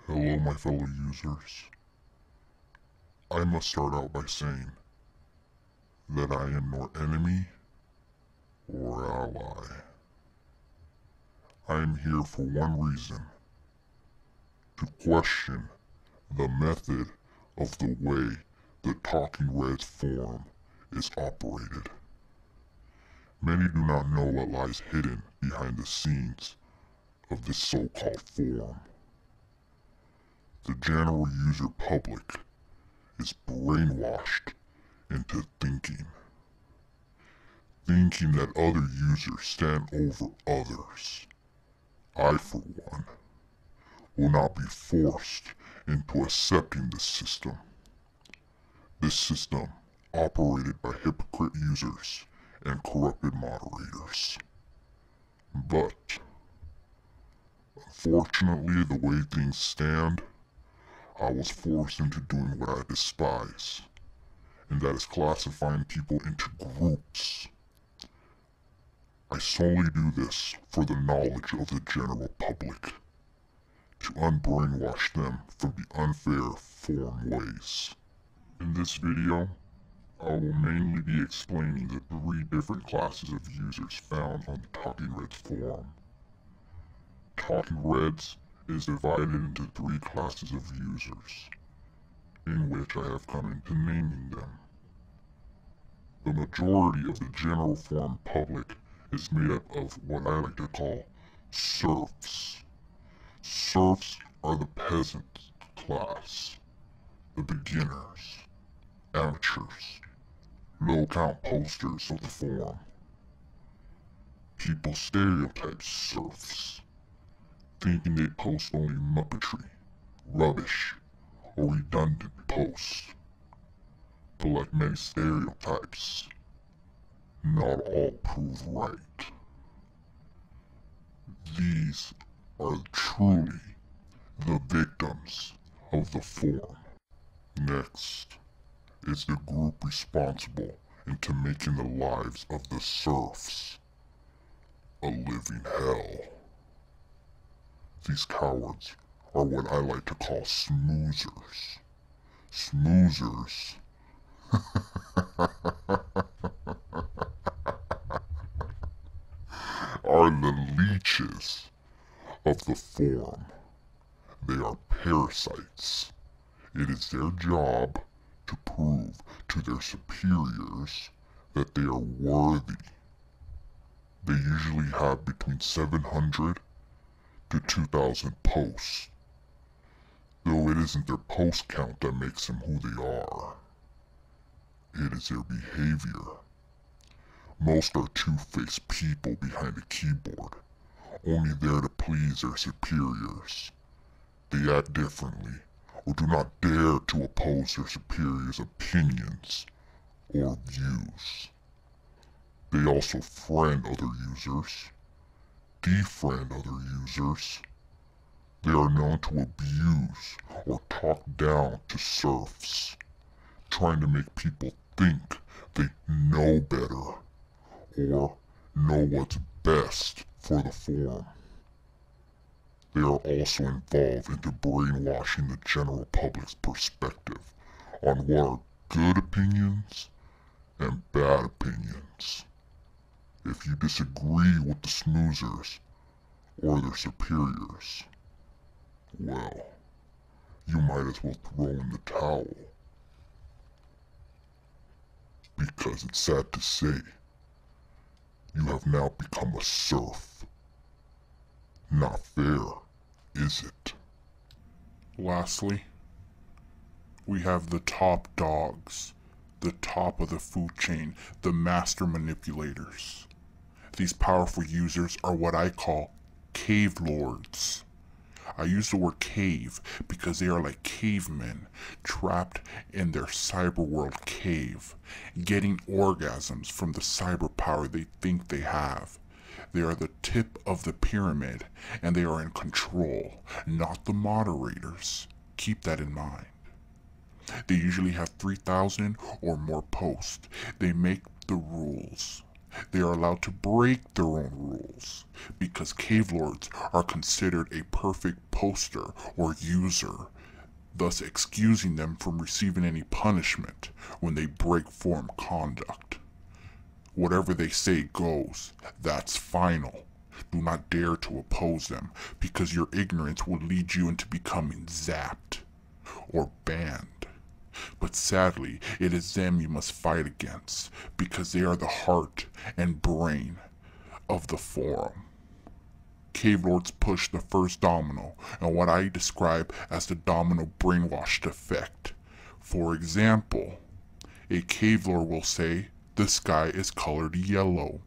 Hello, my fellow users. I must start out by saying that I am nor enemy or ally. I am here for one reason: to question the method of the way the Talking Reds forum is operated. Many do not know what lies hidden behind the scenes of this so-called forum. The general user public is brainwashed into thinking that other users stand over others. I, for one, will not be forced into accepting this system. This system operated by hypocrite users and corrupted moderators. But, unfortunately, the way things stand, I was forced into doing what I despise, and that is classifying people into groups. I solely do this for the knowledge of the general public, to unbrainwash them from the unfair forum ways. In this video, I will mainly be explaining the 3 different classes of users found on the Talking Reds forum. Talking Reds is divided into 3 classes of users, in which I have come into naming them. The majority of the general forum public is made up of what I like to call serfs. Serfs are the peasant class, the beginners, amateurs, low-count posters of the forum. People stereotype serfs, thinking they post only muppetry, rubbish, or redundant posts. But like many stereotypes, not all prove right. These are truly the victims of the forum. Next is the group responsible into making the lives of the serfs a living hell. These cowards are what I like to call snoozers. Snoozers are the leeches of the forum. They are parasites. It is their job to prove to their superiors that they are worthy. They usually have between 700 to 2,000 posts, though it isn't their post count that makes them who they are. It is their behavior. Most are two-faced people behind a keyboard, only there to please their superiors. They act differently, or do not dare to oppose their superiors' opinions or views. They also friend other users, defriend other users. They are known to abuse or talk down to serfs, trying to make people think they know better or know what's best for the forum. They are also involved into brainwashing the general public's perspective on what are good opinions and bad opinions. If you disagree with the snoozers or their superiors, well, you might as well throw in the towel. Because it's sad to say, you have now become a serf. Not fair, is it? Lastly, we have the top dogs, the top of the food chain, the master manipulators. These powerful users are what I call cave lords. I use the word cave because they are like cavemen, trapped in their cyber world cave, getting orgasms from the cyber power they think they have. They are the tip of the pyramid, and they are in control, not the moderators. Keep that in mind. They usually have 3,000 or more posts. They make the rules. They are allowed to break their own rules because cave lords are considered a perfect poster or user, thus excusing them from receiving any punishment when they break form conduct. Whatever they say goes. That's final. Do not dare to oppose them, because your ignorance will lead you into becoming zapped or banned. But sadly, it is them you must fight against, because they are the heart and brain of the forum. Cave lords push the first domino, and what I describe as the domino brainwashed effect. For example, a cave lord will say, the sky is colored yellow.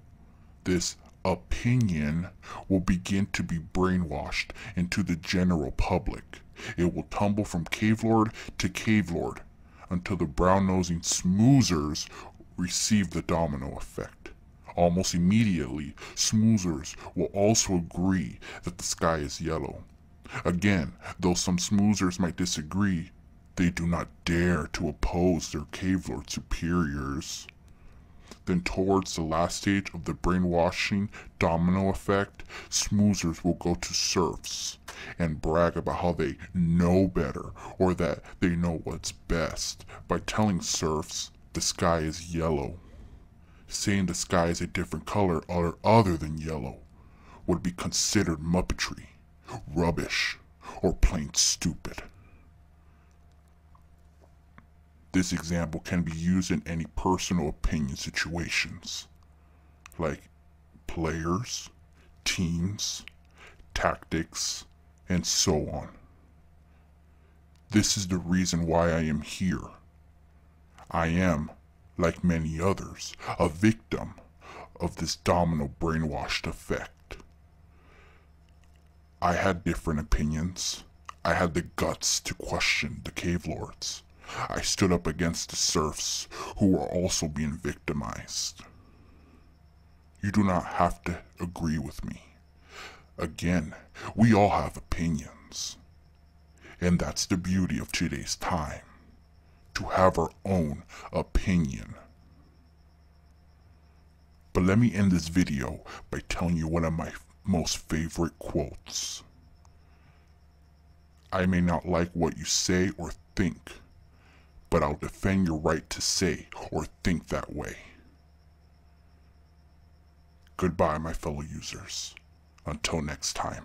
This opinion will begin to be brainwashed into the general public. It will tumble from cave lord to cave lord until the brown-nosing smoozers receive the domino effect. Almost immediately, smoozers will also agree that the sky is yellow. Again, though some smoozers might disagree, they do not dare to oppose their cave lord superiors. Then towards the last stage of the brainwashing domino effect, smoozers will go to serfs and brag about how they know better or that they know what's best by telling serfs the sky is yellow. Saying the sky is a different color other than yellow would be considered muppetry, rubbish, or plain stupid. This example can be used in any personal opinion situations, like players, teams, tactics, and so on. This is the reason why I am here. I am, like many others, a victim of this domino brainwashed effect. I had different opinions. I had the guts to question the cave lords. I stood up against the serfs who were also being victimized. You do not have to agree with me. Again, we all have opinions. And that's the beauty of today's time, to have our own opinion. But let me end this video by telling you one of my most favorite quotes. I may not like what you say or think, but I'll defend your right to say or think that way. Goodbye, my fellow users. Until next time.